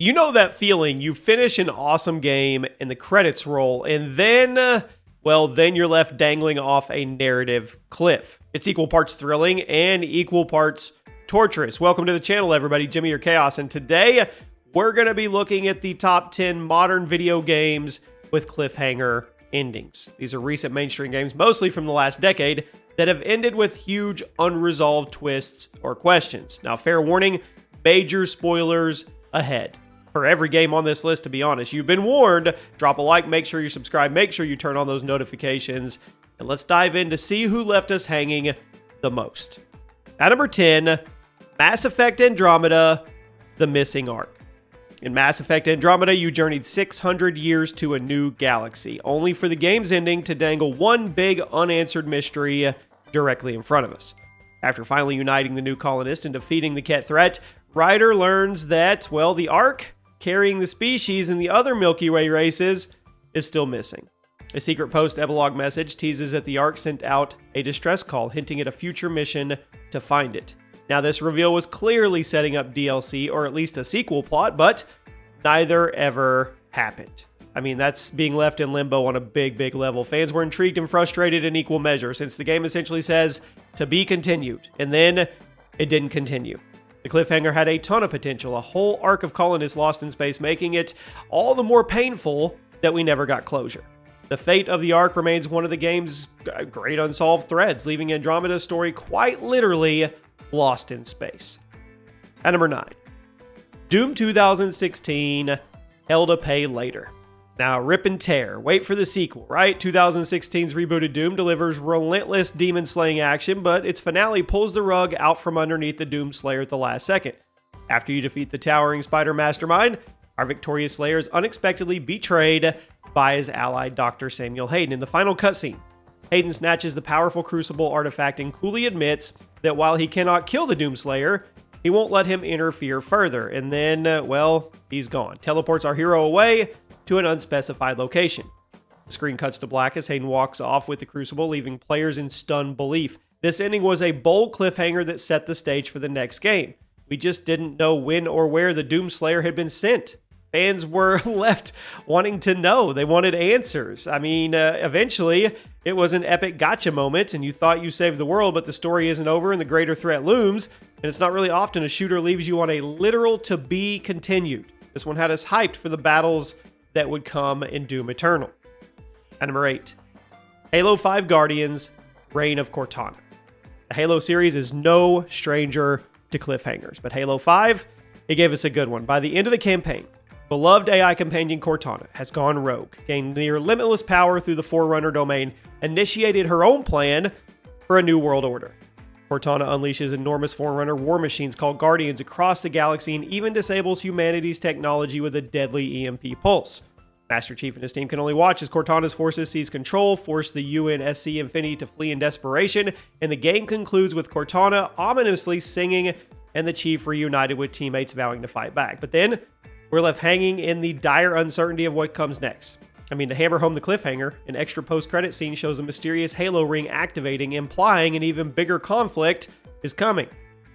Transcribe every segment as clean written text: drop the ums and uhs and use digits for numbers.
You know that feeling. You finish an awesome game and the credits roll, and then, then you're left dangling off a narrative cliff. It's equal parts thrilling and equal parts torturous. Welcome to the channel, everybody. Jimmy or Chaos, and today we're going to be looking at the top 10 modern video games with cliffhanger endings. These are recent mainstream games, mostly from the last decade, that have ended with huge unresolved twists or questions. Now, fair warning, major spoilers ahead. For every game on this list, to be honest, you've been warned. Drop a like, make sure you subscribe, make sure you turn on those notifications, and let's dive in to see who left us hanging the most. At number 10, Mass Effect Andromeda, The Missing Ark. In Mass Effect Andromeda, you journeyed 600 years to a new galaxy, only for the game's ending to dangle one big unanswered mystery directly in front of us. After finally uniting the new colonists and defeating the Kett threat, Ryder learns that, the Ark, carrying the species and the other Milky Way races, is still missing. A secret post-epilogue message teases that the Ark sent out a distress call, hinting at a future mission to find it. Now, this reveal was clearly setting up DLC, or at least a sequel plot, but neither ever happened. I mean, that's being left in limbo on a big level. Fans were intrigued and frustrated in equal measure, since the game essentially says, to be continued, and then it didn't continue. The cliffhanger had a ton of potential, a whole arc of colonists lost in space, making it all the more painful that we never got closure. The fate of the Ark remains one of the game's great unsolved threads, leaving Andromeda's story quite literally lost in space. At number 9, Doom 2016, Hell to Pay Later. Now, rip and tear. Wait for the sequel, right? 2016's rebooted Doom delivers relentless demon-slaying action, but its finale pulls the rug out from underneath the Doom Slayer at the last second. After you defeat the towering spider mastermind, our victorious Slayer is unexpectedly betrayed by his ally, Dr. Samuel Hayden. In the final cutscene, Hayden snatches the powerful Crucible artifact and coolly admits that while he cannot kill the Doom Slayer, he won't let him interfere further. And then, he's gone. Teleports our hero away to an unspecified location. The screen cuts to black as Hayden walks off with the Crucible, leaving players in stunned belief. This ending was a bold cliffhanger that set the stage for the next game. We just didn't know when or where the Doom Slayer had been sent. Fans were left wanting to know. They wanted answers. I mean, eventually, it was an epic gotcha moment, and you thought you saved the world, but the story isn't over and the greater threat looms, and it's not really often a shooter leaves you on a literal to be continued. This one had us hyped for the battles that would come in Doom Eternal. At number 8, Halo 5 Guardians, Reign of Cortana. The Halo series is no stranger to cliffhangers, but Halo 5, it gave us a good one. By the end of the campaign, beloved AI companion Cortana has gone rogue, gained near limitless power through the Forerunner domain, initiated her own plan for a new world order. Cortana unleashes enormous Forerunner war machines called Guardians across the galaxy and even disables humanity's technology with a deadly EMP pulse. Master Chief and his team can only watch as Cortana's forces seize control, force the UNSC Infinity to flee in desperation, and the game concludes with Cortana ominously singing and the Chief reunited with teammates vowing to fight back. But then, we're left hanging in the dire uncertainty of what comes next. I mean, to hammer home the cliffhanger, an extra post-credit scene shows a mysterious Halo ring activating, implying an even bigger conflict is coming.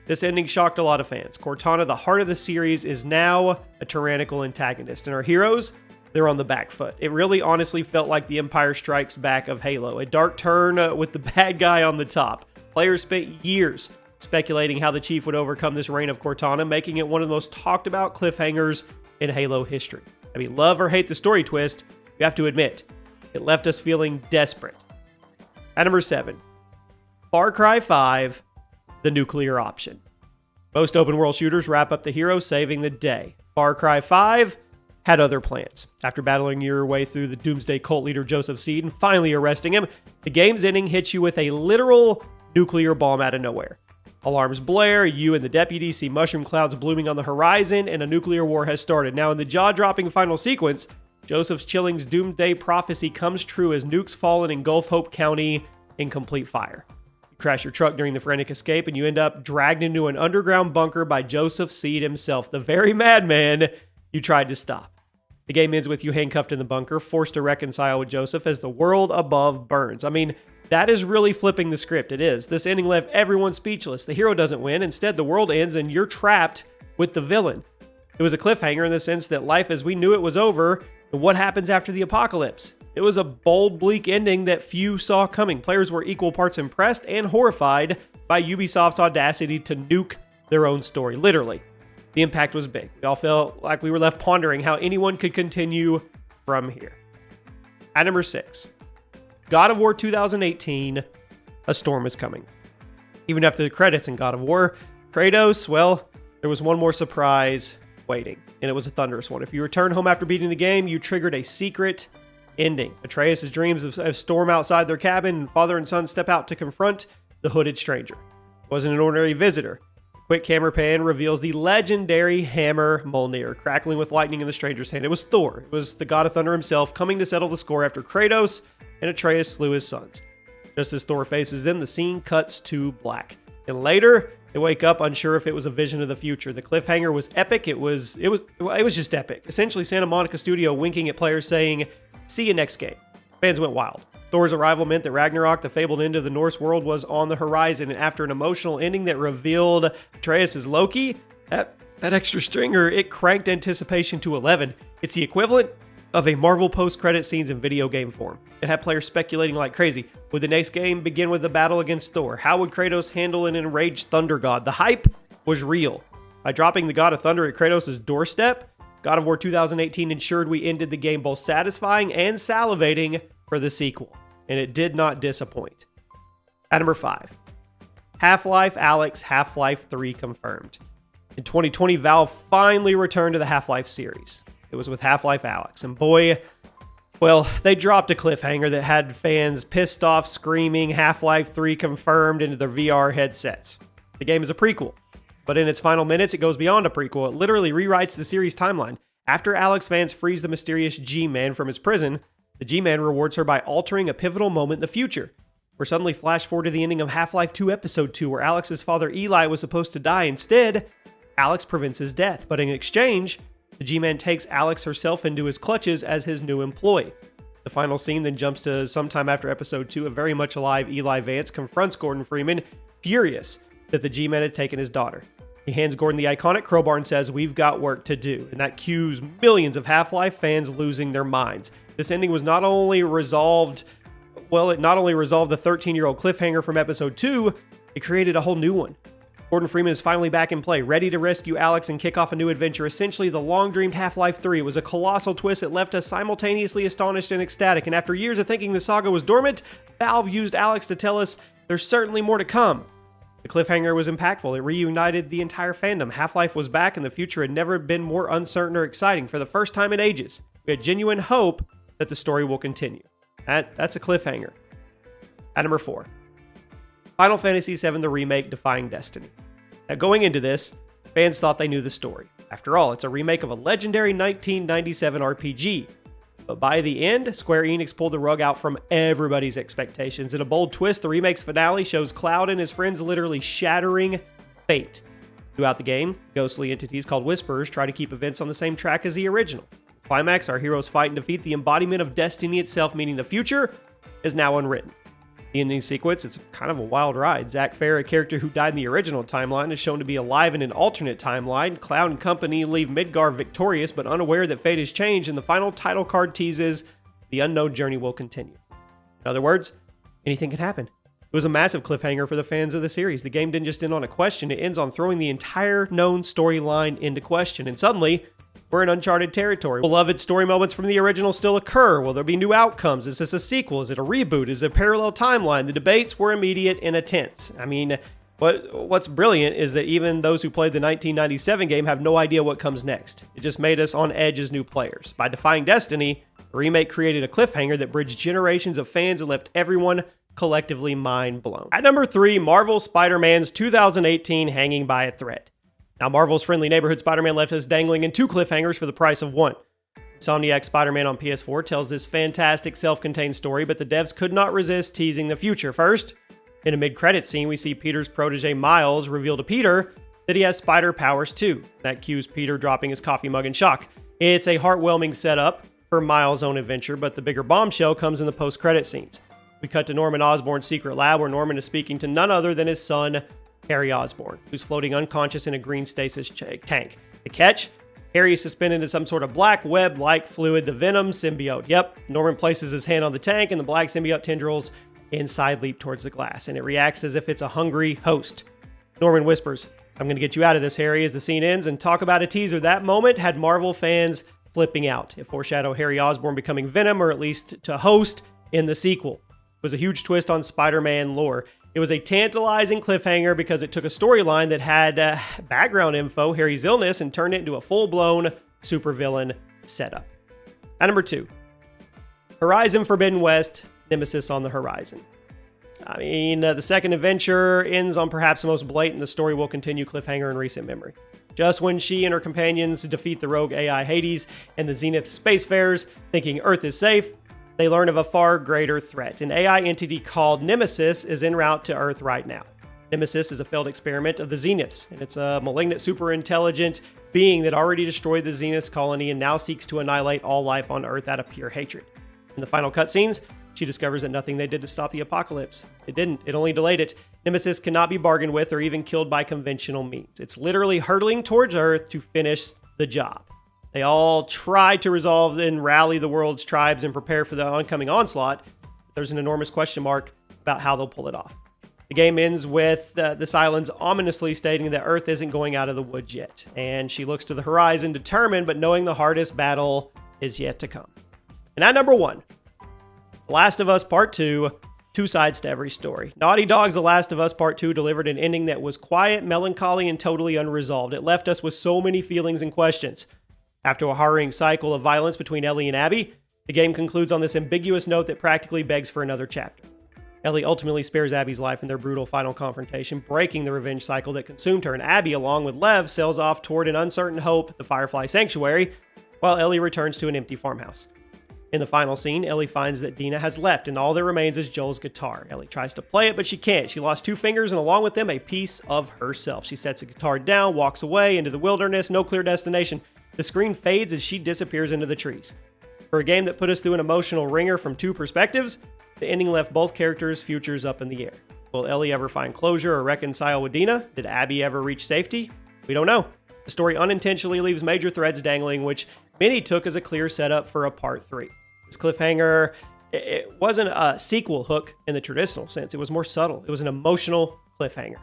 This ending shocked a lot of fans. Cortana, the heart of the series, is now a tyrannical antagonist, and our heroes, they're on the back foot. It really honestly felt like the Empire Strikes Back of Halo, a dark turn with the bad guy on the top. Players spent years speculating how the Chief would overcome this reign of Cortana, making it one of the most talked about cliffhangers in Halo history. I mean, love or hate the story twist, you have to admit, it left us feeling desperate. At number 7, Far Cry 5, The Nuclear Option. Most open world shooters wrap up the hero saving the day. Far Cry 5 had other plans. After battling your way through the Doomsday cult leader Joseph Seed and finally arresting him, the game's ending hits you with a literal nuclear bomb out of nowhere. Alarms blare, you and the deputy see mushroom clouds blooming on the horizon, and a nuclear war has started. Now, in the jaw-dropping final sequence, Joseph Chilling's doomsday prophecy comes true as nukes fall and engulf Hope County in complete fire. You crash your truck during the frantic escape, and you end up dragged into an underground bunker by Joseph Seed himself, the very madman you tried to stop. The game ends with you handcuffed in the bunker, forced to reconcile with Joseph as the world above burns. I mean, that is really flipping the script. It is. This ending left everyone speechless. The hero doesn't win. Instead, the world ends and you're trapped with the villain. It was a cliffhanger in the sense that life as we knew it was over, and what happens after the apocalypse. It was a bold, bleak ending that few saw coming. Players were equal parts impressed and horrified by Ubisoft's audacity to nuke their own story, literally. The impact was big. We all felt like we were left pondering how anyone could continue from here. At number 6, God of War 2018, A Storm is Coming. Even after the credits in God of War, Kratos, well, there was one more surprise waiting, and it was a thunderous one. If you returned home after beating the game, you triggered a secret ending. Atreus' dreams of storm outside their cabin, and father and son step out to confront the hooded stranger. It wasn't an ordinary visitor. A quick camera pan reveals the legendary hammer Mjolnir, crackling with lightning in the stranger's hand. It was Thor. It was the god of thunder himself coming to settle the score after Kratos and Atreus slew his sons. Just as Thor faces them, the scene cuts to black. And later, they wake up unsure if it was a vision of the future. The cliffhanger was epic. It was just epic. Essentially, Santa Monica Studio winking at players saying, "See you next game." Fans went wild. Thor's arrival meant that Ragnarok, the fabled end of the Norse world, was on the horizon. And after an emotional ending that revealed Atreus as Loki, that extra stringer, it cranked anticipation to 11. It's the equivalent of a Marvel post-credit scenes in video game form. It had players speculating like crazy. Would the next game begin with the battle against Thor? How would Kratos handle an enraged thunder god? The hype was real. By dropping the god of thunder at Kratos' doorstep, God of War 2018 ensured we ended the game both satisfying and salivating for the sequel. And it did not disappoint. At number 5, Half-Life Alyx Half-Life 3 confirmed. In 2020, Valve finally returned to the Half-Life series. It was with Half-Life Alyx, and boy, well, they dropped a cliffhanger that had fans pissed off screaming Half-Life 3 confirmed into their VR headsets. The game is a prequel, but in its final minutes, it goes beyond a prequel. It literally rewrites the series timeline. After Alyx fans frees the mysterious G-Man from his prison, the G-Man rewards her by altering a pivotal moment in the future. We're suddenly flash forward to the ending of Half-Life 2 Episode 2, where Alyx's father Eli was supposed to die. Instead, Alyx prevents his death, but in exchange, the G-Man takes Alyx herself into his clutches as his new employee. The final scene then jumps to sometime after Episode 2. A very much alive Eli Vance confronts Gordon Freeman, furious that the G-Man had taken his daughter. He hands Gordon the iconic crowbar and says, "We've got work to do." And that cues millions of Half-Life fans losing their minds. This ending was not only resolved the 13-year-old cliffhanger from Episode 2, it created a whole new one. Gordon Freeman is finally back in play, ready to rescue Alyx and kick off a new adventure, essentially the long-dreamed Half-Life 3. It was a colossal twist that left us simultaneously astonished and ecstatic, and after years of thinking the saga was dormant, Valve used Alyx to tell us there's certainly more to come. The cliffhanger was impactful. It reunited the entire fandom. Half-Life was back, and the future had never been more uncertain or exciting. For the first time in ages, we had genuine hope that the story will continue. That's a cliffhanger. At number 4, Final Fantasy VII The Remake Defying Destiny. Now, going into this, fans thought they knew the story. After all, it's a remake of a legendary 1997 RPG. But by the end, Square Enix pulled the rug out from everybody's expectations. In a bold twist, the remake's finale shows Cloud and his friends literally shattering fate. Throughout the game, ghostly entities called Whisperers try to keep events on the same track as the original. Climax, our heroes fight and defeat the embodiment of destiny itself, meaning the future is now unwritten. The ending sequence, it's kind of a wild ride. Zack Fair, a character who died in the original timeline, is shown to be alive in an alternate timeline. Cloud and company leave Midgar victorious, but unaware that fate has changed, and the final title card teases the unknown journey will continue. In other words, anything can happen. It was a massive cliffhanger for the fans of the series. The game didn't just end on a question, it ends on throwing the entire known storyline into question, and suddenly, we're in uncharted territory. Beloved story moments from the original still occur. Will there be new outcomes? Is this a sequel? Is it a reboot? Is it a parallel timeline? The debates were immediate and intense. I mean, what's brilliant is that even those who played the 1997 game have no idea what comes next. It just made us on edge as new players. By defying destiny, the remake created a cliffhanger that bridged generations of fans and left everyone collectively mind blown. At number 3, Marvel's Spider-Man's 2018 hanging by a thread. Now, Marvel's friendly neighborhood Spider-Man left us dangling in 2 cliffhangers for the price of 1. Insomniac's Spider-Man on PS4 tells this fantastic self-contained story, but the devs could not resist teasing the future. First, in a mid-credits scene, we see Peter's protege Miles reveal to Peter that he has spider powers too. That cues Peter dropping his coffee mug in shock. It's a heartwarming setup for Miles' own adventure, but the bigger bombshell comes in the post-credit scenes. We cut to Norman Osborn's secret lab, where Norman is speaking to none other than his son, Harry Osborn, who's floating unconscious in a green stasis tank. The catch? Harry is suspended in some sort of black web-like fluid, the Venom symbiote. Yep, Norman places his hand on the tank and the black symbiote tendrils inside leap towards the glass, and it reacts as if it's a hungry host. Norman whispers, "I'm going to get you out of this, Harry," as the scene ends, and talk about a teaser. That moment had Marvel fans flipping out. It foreshadowed Harry Osborn becoming Venom, or at least to host in the sequel. It was a huge twist on Spider-Man lore. It was a tantalizing cliffhanger because it took a storyline that had background info, Harry's illness, and turned it into a full-blown supervillain setup. At number 2, Horizon Forbidden West, Nemesis on the Horizon. I mean, the second adventure ends on perhaps the most blatant the story will continue cliffhanger in recent memory. Just when she and her companions defeat the rogue AI Hades and the Zenith spacefarers, thinking Earth is safe, they learn of a far greater threat. An AI entity called Nemesis is en route to Earth right now. Nemesis is a failed experiment of the Zeniths, and it's a malignant, super-intelligent being that already destroyed the Zeniths colony and now seeks to annihilate all life on Earth out of pure hatred. In the final cutscenes, she discovers that nothing they did to stop the apocalypse. It didn't. It only delayed it. Nemesis cannot be bargained with or even killed by conventional means. It's literally hurtling towards Earth to finish the job. They all try to resolve and rally the world's tribes and prepare for the oncoming onslaught. There's an enormous question mark about how they'll pull it off. The game ends with the Cylons ominously stating that Earth isn't going out of the woods yet, and she looks to the horizon determined but knowing the hardest battle is yet to come. And at number 1, The Last of Us Part 2, two sides to every story. Naughty Dog's The Last of Us Part 2 delivered an ending that was quiet, melancholy, and totally unresolved. It left us with so many feelings and questions. After a harrowing cycle of violence between Ellie and Abby, the game concludes on this ambiguous note that practically begs for another chapter. Ellie ultimately spares Abby's life in their brutal final confrontation, breaking the revenge cycle that consumed her, and Abby, along with Lev, sails off toward an uncertain hope, the Firefly Sanctuary, while Ellie returns to an empty farmhouse. In the final scene, Ellie finds that Dina has left, and all that remains is Joel's guitar. Ellie tries to play it, but she can't. She lost 2 fingers, and along with them, a piece of herself. She sets the guitar down, walks away into the wilderness, no clear destination. The screen fades as she disappears into the trees. For a game that put us through an emotional ringer from 2 perspectives, the ending left both characters' futures up in the air. Will Ellie ever find closure or reconcile with Dina? Did Abby ever reach safety? We don't know. The story unintentionally leaves major threads dangling, which many took as a clear setup for a part 3. This cliffhanger, it wasn't a sequel hook in the traditional sense. It was more subtle. It was an emotional cliffhanger.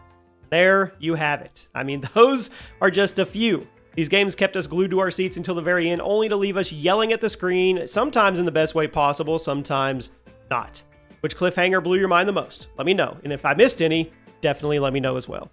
There you have it. I mean, those are just a few. These games kept us glued to our seats until the very end, only to leave us yelling at the screen, sometimes in the best way possible, sometimes not. Which cliffhanger blew your mind the most? Let me know. And if I missed any, definitely let me know as well.